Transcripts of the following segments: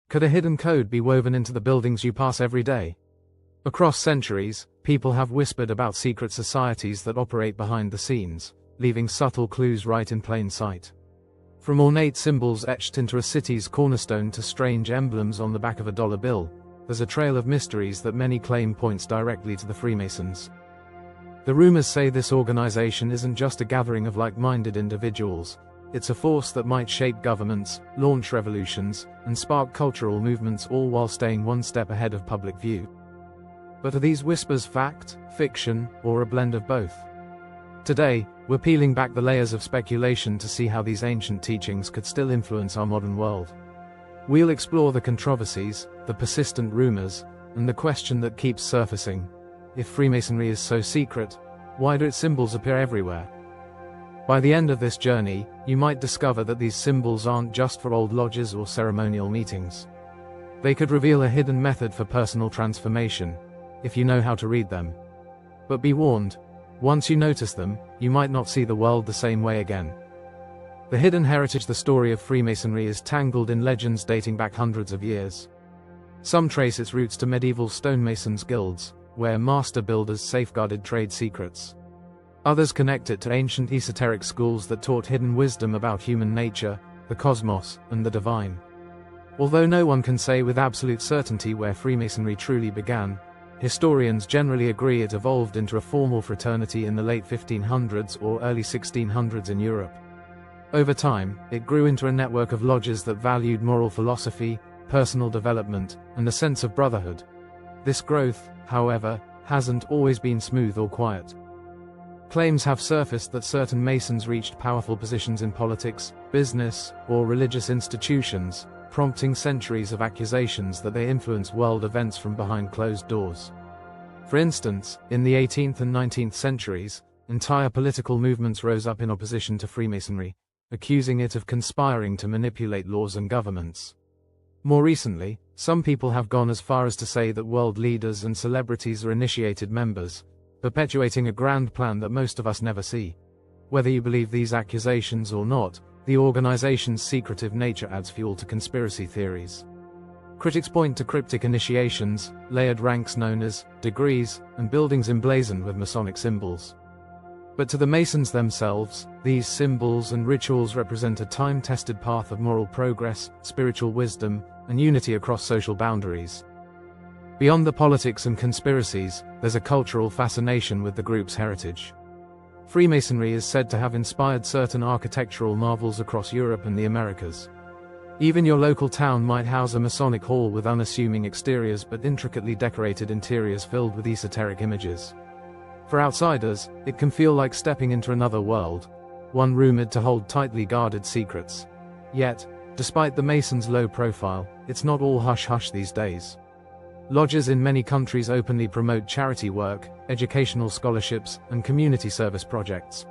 Could a hidden code be woven into the buildings you pass every day? Across centuries, people have whispered about secret societies that operate behind the scenes, leaving subtle clues right in plain sight. From ornate symbols etched into a city's cornerstone to strange emblems on the back of a dollar bill, there's a trail of mysteries that many claim points directly to the Freemasons. The rumors say this organization isn't just a gathering of like-minded individuals, it's a force that might shape governments, launch revolutions, and spark cultural movements, all while staying one step ahead of public view. But are these whispers fact, fiction, or a blend of both? Today, we're peeling back the layers of speculation to see how these ancient teachings could still influence our modern world. We'll explore the controversies, the persistent rumors, and the question that keeps surfacing. If Freemasonry is so secret, why do its symbols appear everywhere? By the end of this journey, you might discover that these symbols aren't just for old lodges or ceremonial meetings. They could reveal a hidden method for personal transformation, if you know how to read them. But be warned, once you notice them, you might not see the world the same way again. The hidden heritage. The story of Freemasonry is tangled in legends dating back hundreds of years. Some trace its roots to medieval stonemasons' guilds, where master builders safeguarded trade secrets. Others connect it to ancient esoteric schools that taught hidden wisdom about human nature, the cosmos, and the divine. Although no one can say with absolute certainty where Freemasonry truly began, historians generally agree it evolved into a formal fraternity in the late 1500s or early 1600s in Europe. Over time, it grew into a network of lodges that valued moral philosophy, personal development, and a sense of brotherhood. This growth, however, hasn't always been smooth or quiet. Claims have surfaced that certain Masons reached powerful positions in politics, business, or religious institutions, prompting centuries of accusations that they influence world events from behind closed doors. For instance, in the 18th and 19th centuries, entire political movements rose up in opposition to Freemasonry, accusing it of conspiring to manipulate laws and governments. More recently, some people have gone as far as to say that world leaders and celebrities are initiated members, perpetuating a grand plan that most of us never see. Whether you believe these accusations or not, the organization's secretive nature adds fuel to conspiracy theories. Critics point to cryptic initiations, layered ranks known as degrees, and buildings emblazoned with Masonic symbols. But to the Masons themselves, these symbols and rituals represent a time-tested path of moral progress, spiritual wisdom, and unity across social boundaries. Beyond the politics and conspiracies, there's a cultural fascination with the group's heritage. Freemasonry is said to have inspired certain architectural marvels across Europe and the Americas. Even your local town might house a Masonic hall with unassuming exteriors but intricately decorated interiors filled with esoteric images. For outsiders, it can feel like stepping into another world, one rumored to hold tightly guarded secrets. Yet, despite the Masons' low profile, it's not all hush-hush these days. Lodges in many countries openly promote charity work, educational scholarships, and community service projects.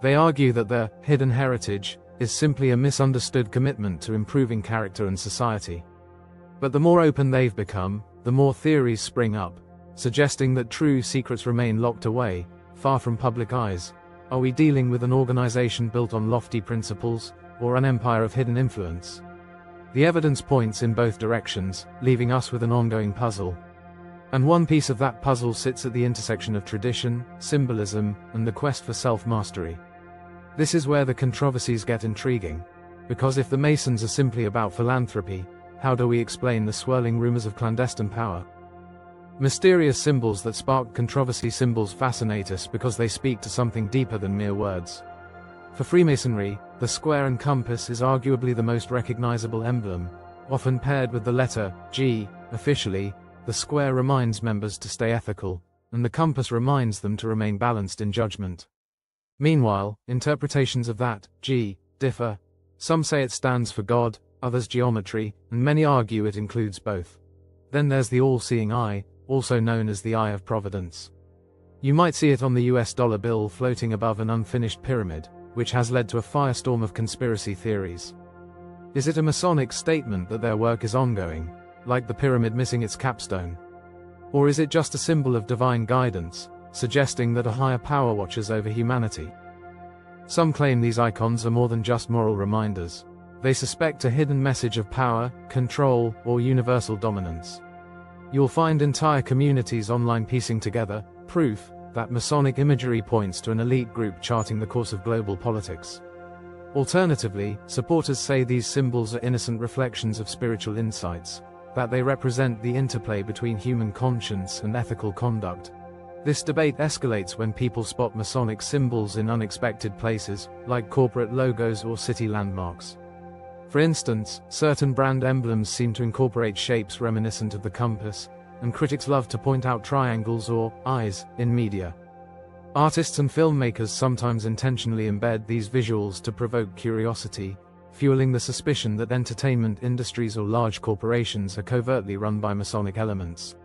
They argue that their hidden heritage is simply a misunderstood commitment to improving character and society. But the more open they've become, the more theories spring up, suggesting that true secrets remain locked away, far from public eyes. Are we dealing with an organization built on lofty principles, or an empire of hidden influence? The evidence points in both directions, leaving us with an ongoing puzzle. And one piece of that puzzle sits at the intersection of tradition, symbolism, and the quest for self-mastery. This is where the controversies get intriguing, because if the Masons are simply about philanthropy, how do we explain the swirling rumors of clandestine power? Mysterious symbols that spark controversy. Symbols fascinate us because they speak to something deeper than mere words. For Freemasonry, the square and compass is arguably the most recognizable emblem, often paired with the letter G. Officially, the square reminds members to stay ethical, and the compass reminds them to remain balanced in judgment. Meanwhile, interpretations of that G differ. Some say it stands for God, others geometry, and many argue it includes both. Then there's the all-seeing eye, also known as the Eye of Providence. You might see it on the US dollar bill floating above an unfinished pyramid, which has led to a firestorm of conspiracy theories. Is it a Masonic statement that their work is ongoing, like the pyramid missing its capstone? Or is it just a symbol of divine guidance, suggesting that a higher power watches over humanity? Some claim these icons are more than just moral reminders. They suspect a hidden message of power, control, or universal dominance. You'll find entire communities online piecing together proof that Masonic imagery points to an elite group charting the course of global politics. Alternatively, supporters say these symbols are innocent reflections of spiritual insights, that they represent the interplay between human conscience and ethical conduct. This debate escalates when people spot Masonic symbols in unexpected places, like corporate logos or city landmarks. For instance, certain brand emblems seem to incorporate shapes reminiscent of the compass, and critics love to point out triangles or eyes in media. Artists and filmmakers sometimes intentionally embed these visuals to provoke curiosity, fueling the suspicion that entertainment industries or large corporations are covertly run by Masonic elements.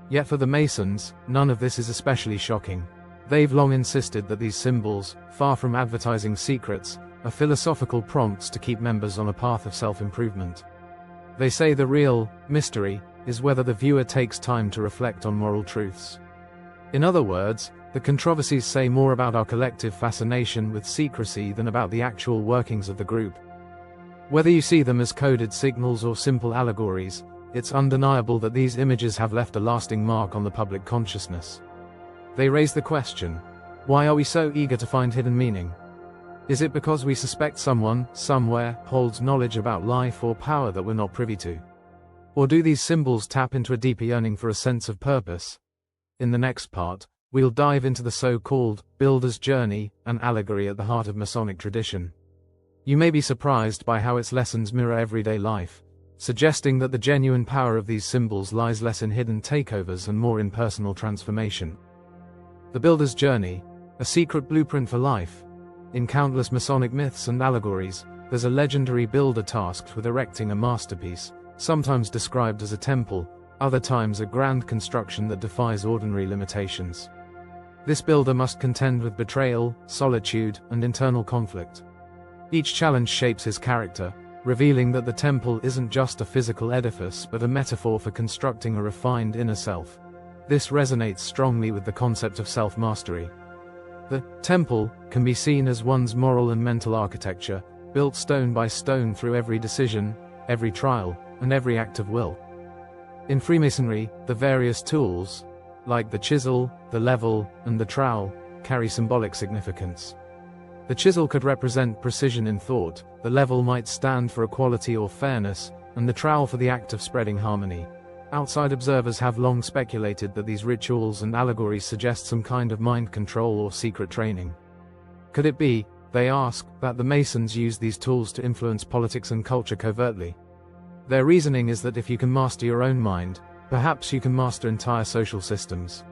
Yet for the Masons, none of this is especially shocking. They've long insisted that these symbols, far from advertising secrets, are philosophical prompts to keep members on a path of self-improvement. They say the real mystery is whether the viewer takes time to reflect on moral truths. In other words, the controversies say more about our collective fascination with secrecy than about the actual workings of the group. Whether you see them as coded signals or simple allegories, it's undeniable that these images have left a lasting mark on the public consciousness. They raise the question, why are we so eager to find hidden meaning? Is it because we suspect someone, somewhere, holds knowledge about life or power that we're not privy to? Or do these symbols tap into a deeper yearning for a sense of purpose? In the next part, we'll dive into the so-called builder's journey, an allegory at the heart of Masonic tradition. You may be surprised by how its lessons mirror everyday life, suggesting that the genuine power of these symbols lies less in hidden takeovers and more in personal transformation. The builder's journey, a secret blueprint for life. In countless Masonic myths and allegories, there's a legendary builder tasked with erecting a masterpiece, sometimes described as a temple, other times a grand construction that defies ordinary limitations. This builder must contend with betrayal, solitude, and internal conflict. Each challenge shapes his character, revealing that the temple isn't just a physical edifice but a metaphor for constructing a refined inner self. This resonates strongly with the concept of self-mastery. The temple can be seen as one's moral and mental architecture, built stone by stone through every decision, every trial, and every act of will. In Freemasonry, the various tools, like the chisel, the level, and the trowel, carry symbolic significance. The chisel could represent precision in thought, the level might stand for equality or fairness, and the trowel for the act of spreading harmony. Outside observers have long speculated that these rituals and allegories suggest some kind of mind control or secret training. Could it be, they ask, that the Masons use these tools to influence politics and culture covertly? Their reasoning is that if you can master your own mind, perhaps you can master entire social systems.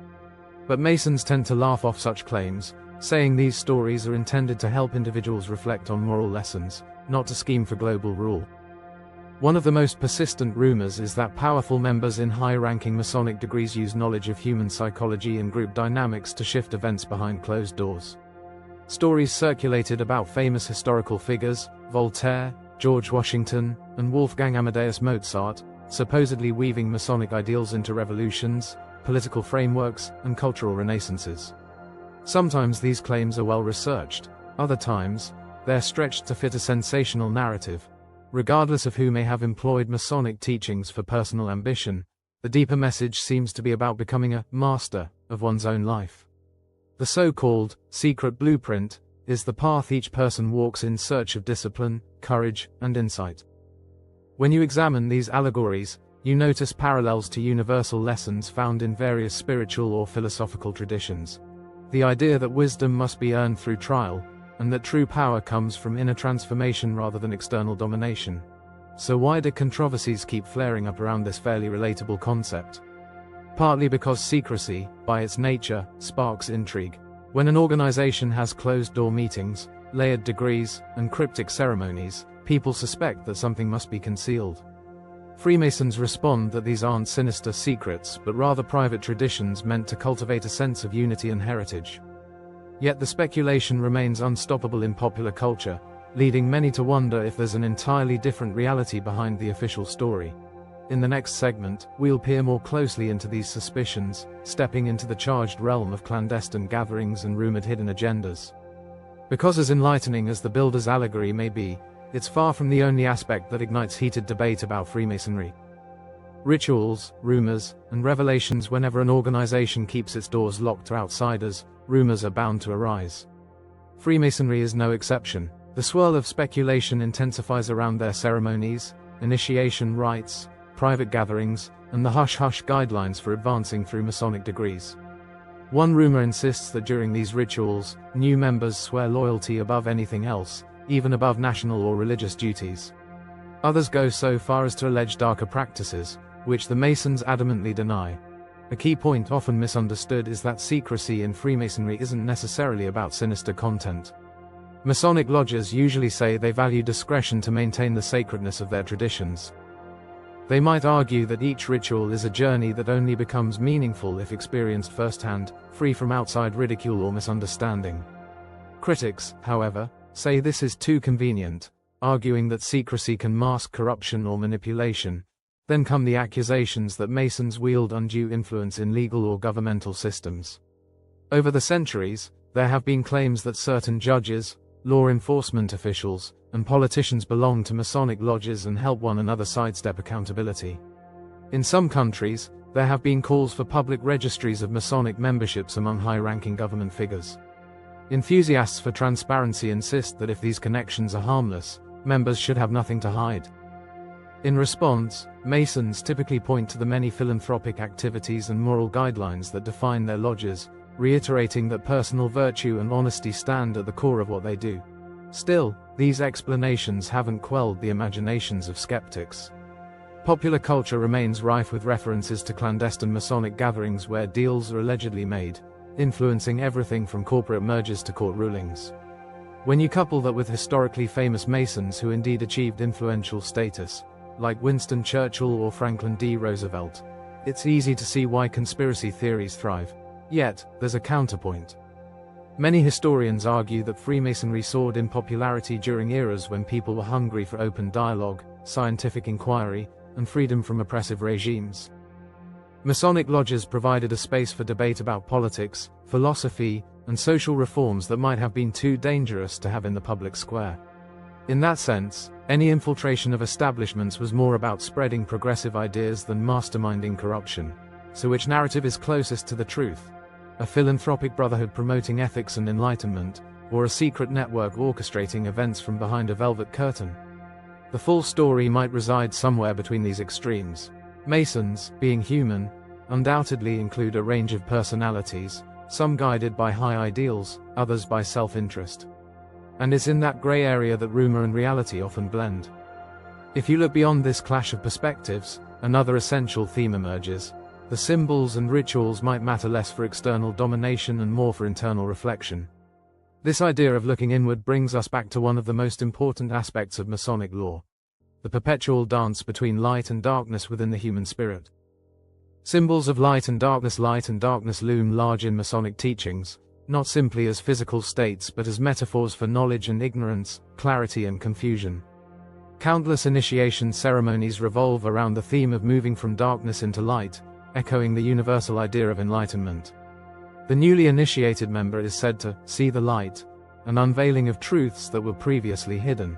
But Masons tend to laugh off such claims, saying these stories are intended to help individuals reflect on moral lessons, not to scheme for global rule. One of the most persistent rumors is that powerful members in high-ranking Masonic degrees use knowledge of human psychology and group dynamics to shift events behind closed doors. Stories circulated about famous historical figures, Voltaire, George Washington, and Wolfgang Amadeus Mozart, supposedly weaving Masonic ideals into revolutions, political frameworks, and cultural renaissances. Sometimes these claims are well researched, other times, they're stretched to fit a sensational narrative. Regardless of who may have employed Masonic teachings for personal ambition, the deeper message seems to be about becoming a master of one's own life. The so-called secret blueprint is the path each person walks in search of discipline, courage, and insight. When you examine these allegories, you notice parallels to universal lessons found in various spiritual or philosophical traditions. The idea that wisdom must be earned through trial, and that true power comes from inner transformation rather than external domination. So why do controversies keep flaring up around this fairly relatable concept? Partly because secrecy, by its nature, sparks intrigue. When an organization has closed-door meetings, layered degrees, and cryptic ceremonies, people suspect that something must be concealed. Freemasons respond that these aren't sinister secrets but rather private traditions meant to cultivate a sense of unity and heritage. Yet the speculation remains unstoppable in popular culture, leading many to wonder if there's an entirely different reality behind the official story. In the next segment, we'll peer more closely into these suspicions, stepping into the charged realm of clandestine gatherings and rumored hidden agendas. Because as enlightening as the builder's allegory may be, it's far from the only aspect that ignites heated debate about Freemasonry. Rituals, rumors, and revelations. Whenever an organization keeps its doors locked to outsiders, rumors are bound to arise. Freemasonry is no exception. The swirl of speculation intensifies around their ceremonies, initiation rites, private gatherings, and the hush-hush guidelines for advancing through Masonic degrees. One rumor insists that during these rituals, new members swear loyalty above anything else, even above national or religious duties. Others go so far as to allege darker practices, which the Masons adamantly deny. A key point often misunderstood is that secrecy in Freemasonry isn't necessarily about sinister content. Masonic lodges usually say they value discretion to maintain the sacredness of their traditions. They might argue that each ritual is a journey that only becomes meaningful if experienced firsthand, free from outside ridicule or misunderstanding. Critics, however, say this is too convenient, arguing that secrecy can mask corruption or manipulation. Then come the accusations that Masons wield undue influence in legal or governmental systems. Over the centuries, there have been claims that certain judges, law enforcement officials, and politicians belong to Masonic lodges and help one another sidestep accountability. In some countries, there have been calls for public registries of Masonic memberships among high-ranking government figures. Enthusiasts for transparency insist that if these connections are harmless, members should have nothing to hide. In response, Masons typically point to the many philanthropic activities and moral guidelines that define their lodges, reiterating that personal virtue and honesty stand at the core of what they do. Still, these explanations haven't quelled the imaginations of skeptics. Popular culture remains rife with references to clandestine Masonic gatherings where deals are allegedly made, influencing everything from corporate mergers to court rulings. When you couple that with historically famous Masons who indeed achieved influential status, like Winston Churchill or Franklin D. Roosevelt, it's easy to see why conspiracy theories thrive. Yet, there's a counterpoint. Many historians argue that Freemasonry soared in popularity during eras when people were hungry for open dialogue, scientific inquiry, and freedom from oppressive regimes. Masonic lodges provided a space for debate about politics, philosophy, and social reforms that might have been too dangerous to have in the public square. In that sense, any infiltration of establishments was more about spreading progressive ideas than masterminding corruption. So which narrative is closest to the truth? A philanthropic brotherhood promoting ethics and enlightenment, or a secret network orchestrating events from behind a velvet curtain? The full story might reside somewhere between these extremes. Masons, being human, undoubtedly include a range of personalities, some guided by high ideals, others by self-interest. And it's in that gray area that rumor and reality often blend. If you look beyond this clash of perspectives, another essential theme emerges. The symbols and rituals might matter less for external domination and more for internal reflection. This idea of looking inward brings us back to one of the most important aspects of Masonic law: the perpetual dance between light and darkness within the human spirit. Symbols of light and darkness loom large in Masonic teachings, not simply as physical states but as metaphors for knowledge and ignorance, clarity and confusion. Countless initiation ceremonies revolve around the theme of moving from darkness into light, echoing the universal idea of enlightenment. The newly initiated member is said to see the light, an unveiling of truths that were previously hidden.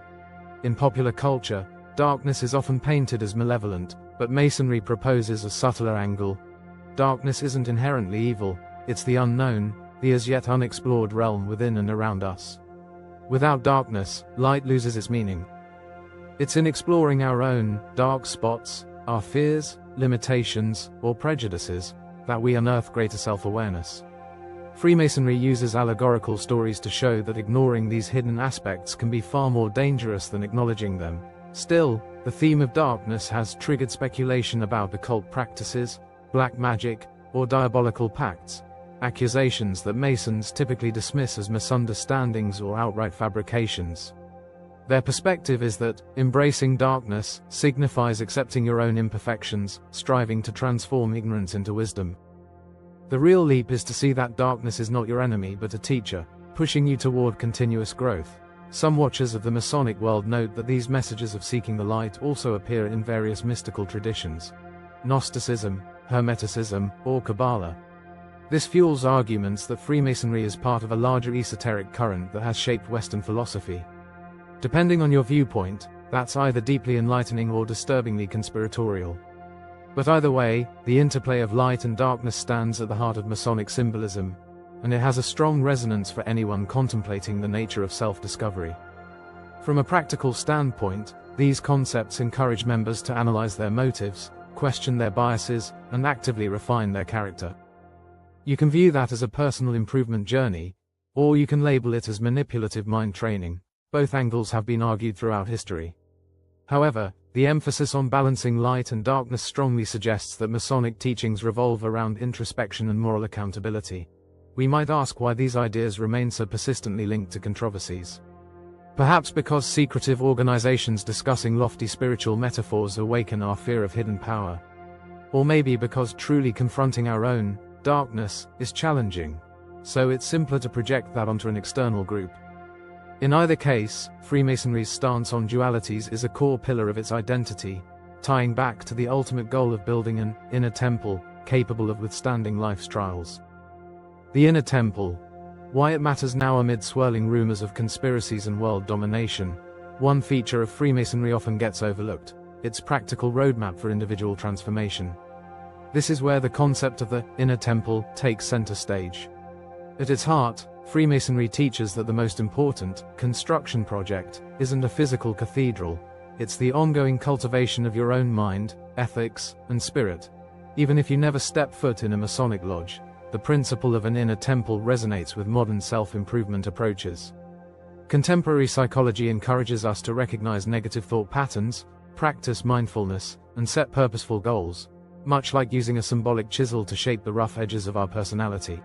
In popular culture, darkness is often painted as malevolent, but Masonry proposes a subtler angle. Darkness isn't inherently evil, it's the unknown, the as yet unexplored realm within and around us. Without darkness, light loses its meaning. It's in exploring our own dark spots, our fears, limitations, or prejudices, that we unearth greater self-awareness. Freemasonry uses allegorical stories to show that ignoring these hidden aspects can be far more dangerous than acknowledging them. Still, the theme of darkness has triggered speculation about occult practices, black magic, or diabolical pacts, accusations that Masons typically dismiss as misunderstandings or outright fabrications. Their perspective is that embracing darkness signifies accepting your own imperfections, striving to transform ignorance into wisdom. The real leap is to see that darkness is not your enemy but a teacher, pushing you toward continuous growth. Some watchers of the Masonic world note that these messages of seeking the light also appear in various mystical traditions: Gnosticism, Hermeticism, or Kabbalah. This fuels arguments that Freemasonry is part of a larger esoteric current that has shaped Western philosophy. Depending on your viewpoint, that's either deeply enlightening or disturbingly conspiratorial. But either way, the interplay of light and darkness stands at the heart of Masonic symbolism, and it has a strong resonance for anyone contemplating the nature of self-discovery. From a practical standpoint, these concepts encourage members to analyze their motives, question their biases, and actively refine their character. You can view that as a personal improvement journey, or you can label it as manipulative mind training. Both angles have been argued throughout history. However, the emphasis on balancing light and darkness strongly suggests that Masonic teachings revolve around introspection and moral accountability. We might ask why these ideas remain so persistently linked to controversies. Perhaps because secretive organizations discussing lofty spiritual metaphors awaken our fear of hidden power. Or maybe because truly confronting our own darkness is challenging, so it's simpler to project that onto an external group. In either case, Freemasonry's stance on dualities is a core pillar of its identity, tying back to the ultimate goal of building an inner temple capable of withstanding life's trials. The inner temple. Why it matters now amid swirling rumors of conspiracies and world domination. One feature of Freemasonry often gets overlooked: its practical roadmap for individual transformation. This is where the concept of the inner temple takes center stage. At its heart, Freemasonry teaches that the most important construction project isn't a physical cathedral, it's the ongoing cultivation of your own mind, ethics, and spirit. Even if you never step foot in a Masonic lodge, the principle of an inner temple resonates with modern self-improvement approaches. Contemporary psychology encourages us to recognize negative thought patterns, practice mindfulness, and set purposeful goals, much like using a symbolic chisel to shape the rough edges of our personality.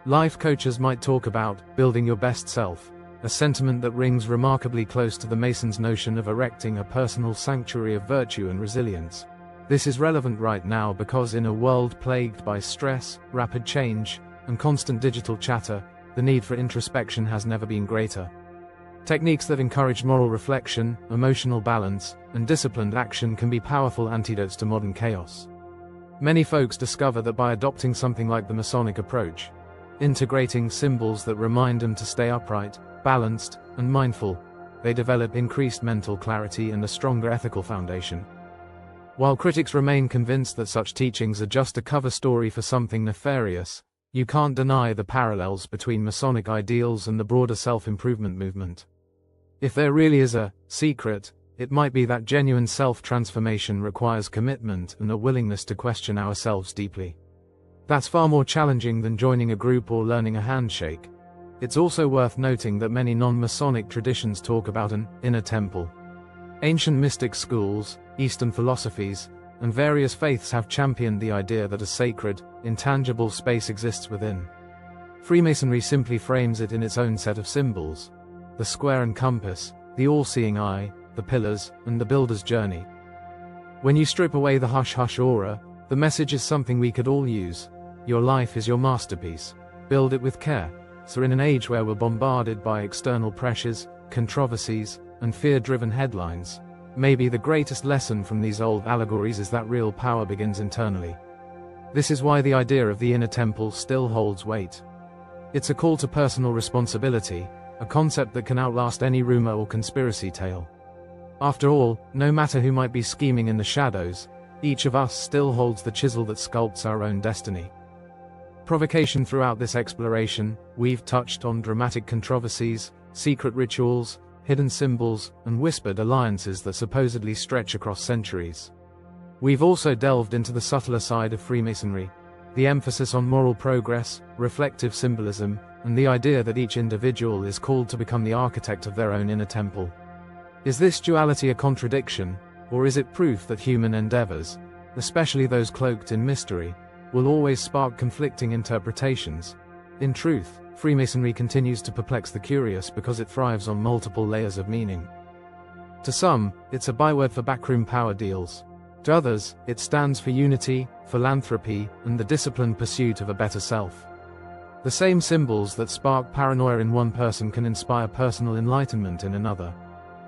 Life coaches might talk about building your best self, a sentiment that rings remarkably close to the Mason's notion of erecting a personal sanctuary of virtue and resilience. This is relevant right now because in a world plagued by stress, rapid change, and constant digital chatter, the need for introspection has never been greater. Techniques that encourage moral reflection, emotional balance, and disciplined action can be powerful antidotes to modern chaos. Many folks discover that by adopting something like the Masonic approach, integrating symbols that remind them to stay upright, balanced, and mindful, they develop increased mental clarity and a stronger ethical foundation. While critics remain convinced that such teachings are just a cover story for something nefarious, you can't deny the parallels between Masonic ideals and the broader self-improvement movement. If there really is a secret, it might be that genuine self-transformation requires commitment and a willingness to question ourselves deeply. That's far more challenging than joining a group or learning a handshake. It's also worth noting that many non-Masonic traditions talk about an inner temple. Ancient mystic schools, Eastern philosophies, and various faiths have championed the idea that a sacred, intangible space exists within. Freemasonry simply frames it in its own set of symbols: the square and compass, the all-seeing eye, the pillars, and the builder's journey. When you strip away the hush-hush aura, the message is something we could all use. Your life is your masterpiece. Build it with care. So in an age where we're bombarded by external pressures, controversies, and fear-driven headlines, maybe the greatest lesson from these old allegories is that real power begins internally. This is why the idea of the inner temple still holds weight. It's a call to personal responsibility, a concept that can outlast any rumor or conspiracy tale. After all, no matter who might be scheming in the shadows, each of us still holds the chisel that sculpts our own destiny. Provocation throughout this exploration, we've touched on dramatic controversies, secret rituals, hidden symbols, and whispered alliances that supposedly stretch across centuries. We've also delved into the subtler side of Freemasonry, the emphasis on moral progress, reflective symbolism, and the idea that each individual is called to become the architect of their own inner temple. Is this duality a contradiction, or is it proof that human endeavors, especially those cloaked in mystery, will always spark conflicting interpretations? In truth, Freemasonry continues to perplex the curious because it thrives on multiple layers of meaning. To some, it's a byword for backroom power deals. To others, it stands for unity, philanthropy, and the disciplined pursuit of a better self. The same symbols that spark paranoia in one person can inspire personal enlightenment in another.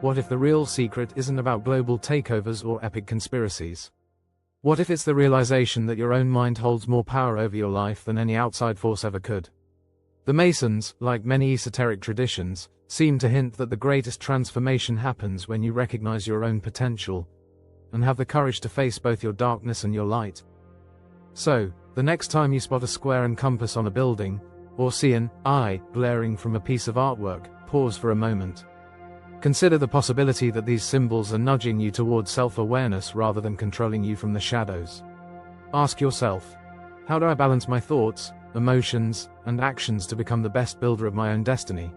What if the real secret isn't about global takeovers or epic conspiracies? What if it's the realization that your own mind holds more power over your life than any outside force ever could? The Masons, like many esoteric traditions, seem to hint that the greatest transformation happens when you recognize your own potential and have the courage to face both your darkness and your light. So, the next time you spot a square and compass on a building, or see an eye glaring from a piece of artwork, pause for a moment. Consider the possibility that these symbols are nudging you towards self-awareness rather than controlling you from the shadows. Ask yourself, how do I balance my thoughts, emotions, and actions to become the best builder of my own destiny?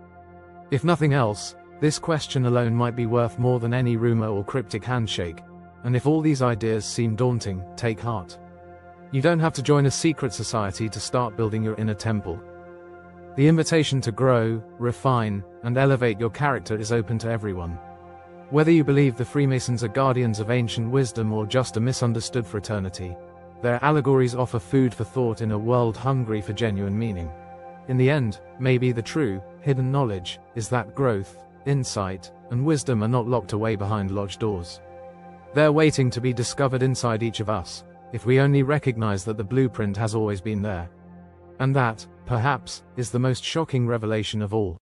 If nothing else, this question alone might be worth more than any rumor or cryptic handshake, and if all these ideas seem daunting, take heart. You don't have to join a secret society to start building your inner temple. The invitation to grow, refine, and elevate your character is open to everyone. Whether you believe the Freemasons are guardians of ancient wisdom or just a misunderstood fraternity, their allegories offer food for thought in a world hungry for genuine meaning. In the end, maybe the true, hidden knowledge is that growth, insight, and wisdom are not locked away behind lodge doors. They're waiting to be discovered inside each of us, if we only recognize that the blueprint has always been there. And that, perhaps, is the most shocking revelation of all.